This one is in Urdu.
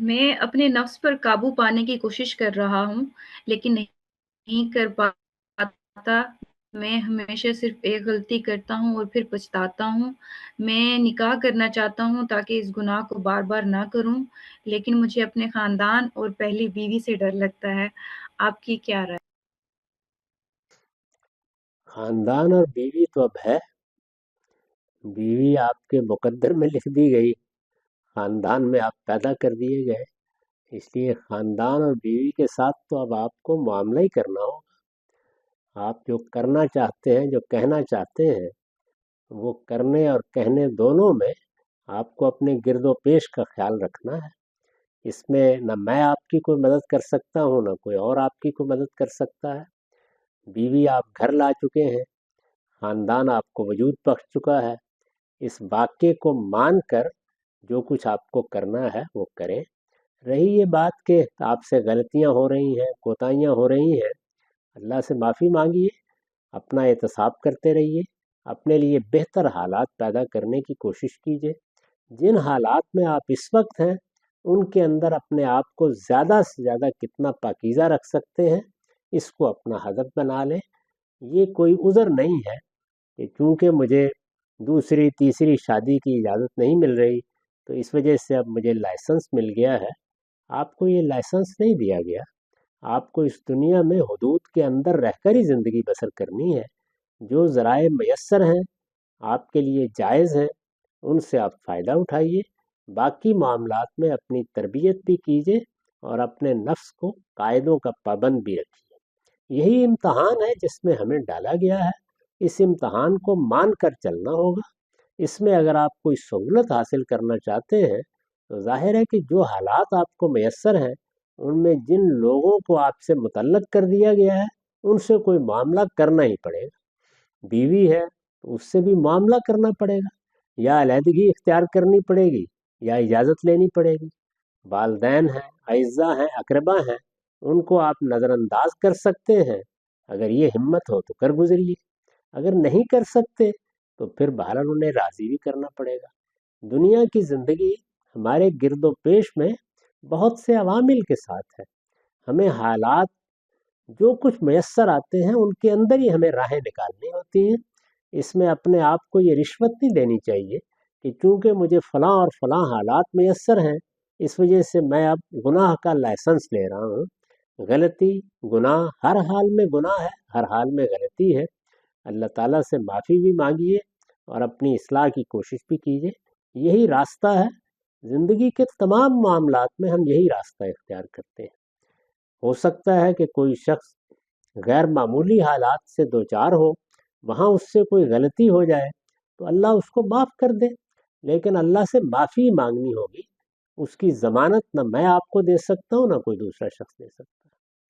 میں اپنے نفس پر قابو پانے کی کوشش کر رہا ہوں لیکن نہیں کر پاتا۔ میں ہمیشہ صرف ایک غلطی کرتا ہوں اور پھر پچھتاتا ہوں۔ میں نکاح کرنا چاہتا ہوں تاکہ اس گناہ کو بار بار نہ کروں، لیکن مجھے اپنے خاندان اور پہلی بیوی سے ڈر لگتا ہے۔ آپ کی کیا رائے؟ خاندان اور بیوی تو اب ہے، بیوی آپ کے مقدر میں لکھ دی گئی، خاندان میں آپ پیدا کر دیے گئے، اس لیے خاندان اور بیوی کے ساتھ تو اب آپ کو معاملہ ہی کرنا ہو۔ آپ جو کرنا چاہتے ہیں، جو کہنا چاہتے ہیں، وہ کرنے اور کہنے دونوں میں آپ کو اپنے گرد و پیش کا خیال رکھنا ہے۔ اس میں نہ میں آپ کی کوئی مدد کر سکتا ہوں، نہ کوئی اور آپ کی کوئی مدد کر سکتا ہے۔ بیوی آپ گھر لا چکے ہیں، خاندان آپ کو وجود بخش چکا ہے، اس واقعے کو مان کر جو کچھ آپ کو کرنا ہے وہ کریں۔ رہی یہ بات کہ آپ سے غلطیاں ہو رہی ہیں، کوتاہیاں ہو رہی ہیں، اللہ سے معافی مانگیے، اپنا احتساب کرتے رہیے، اپنے لیے بہتر حالات پیدا کرنے کی کوشش کیجیے۔ جن حالات میں آپ اس وقت ہیں ان کے اندر اپنے آپ کو زیادہ سے زیادہ کتنا پاکیزہ رکھ سکتے ہیں، اس کو اپنا ہدف بنا لیں۔ یہ کوئی عذر نہیں ہے کہ چونکہ مجھے دوسری تیسری شادی کی اجازت نہیں مل رہی تو اس وجہ سے اب مجھے لائسنس مل گیا ہے۔ آپ کو یہ لائسنس نہیں دیا گیا، آپ کو اس دنیا میں حدود کے اندر رہ کر ہی زندگی بسر کرنی ہے۔ جو ذرائع میسر ہیں، آپ کے لیے جائز ہیں، ان سے آپ فائدہ اٹھائیے، باقی معاملات میں اپنی تربیت بھی کیجیے اور اپنے نفس کو قاعدوں کا پابند بھی رکھیے۔ یہی امتحان ہے جس میں ہمیں ڈالا گیا ہے، اس امتحان کو مان کر چلنا ہوگا۔ اس میں اگر آپ کوئی سہولت حاصل کرنا چاہتے ہیں تو ظاہر ہے کہ جو حالات آپ کو میسر ہیں ان میں جن لوگوں کو آپ سے متعلق کر دیا گیا ہے ان سے کوئی معاملہ کرنا ہی پڑے گا۔ بیوی ہے تو اس سے بھی معاملہ کرنا پڑے گا، یا علیحدگی اختیار کرنی پڑے گی یا اجازت لینی پڑے گی۔ والدین ہیں، اعزاء ہیں، اقربا ہیں، ان کو آپ نظر انداز کر سکتے ہیں، اگر یہ ہمت ہو تو کر گزریے، اگر نہیں کر سکتے تو پھر بہرحال انہیں راضی بھی کرنا پڑے گا۔ دنیا کی زندگی ہمارے گرد و پیش میں بہت سے عوامل کے ساتھ ہے، ہمیں حالات جو کچھ میسر آتے ہیں ان کے اندر ہی ہمیں راہیں نکالنی ہوتی ہیں۔ اس میں اپنے آپ کو یہ رشوت نہیں دینی چاہیے کہ چونکہ مجھے فلاں اور فلاں حالات میسر ہیں اس وجہ سے میں اب گناہ کا لائسنس لے رہا ہوں۔ غلطی، گناہ، ہر حال میں گناہ ہے، ہر حال میں غلطی ہے۔ اللہ تعالیٰ سے معافی بھی مانگیے اور اپنی اصلاح کی کوشش بھی کیجیے، یہی راستہ ہے۔ زندگی کے تمام معاملات میں ہم یہی راستہ اختیار کرتے ہیں۔ ہو سکتا ہے کہ کوئی شخص غیر معمولی حالات سے دوچار ہو، وہاں اس سے کوئی غلطی ہو جائے تو اللہ اس کو معاف کر دے، لیکن اللہ سے معافی مانگنی ہوگی۔ اس کی ضمانت نہ میں آپ کو دے سکتا ہوں، نہ کوئی دوسرا شخص دے سکتا۔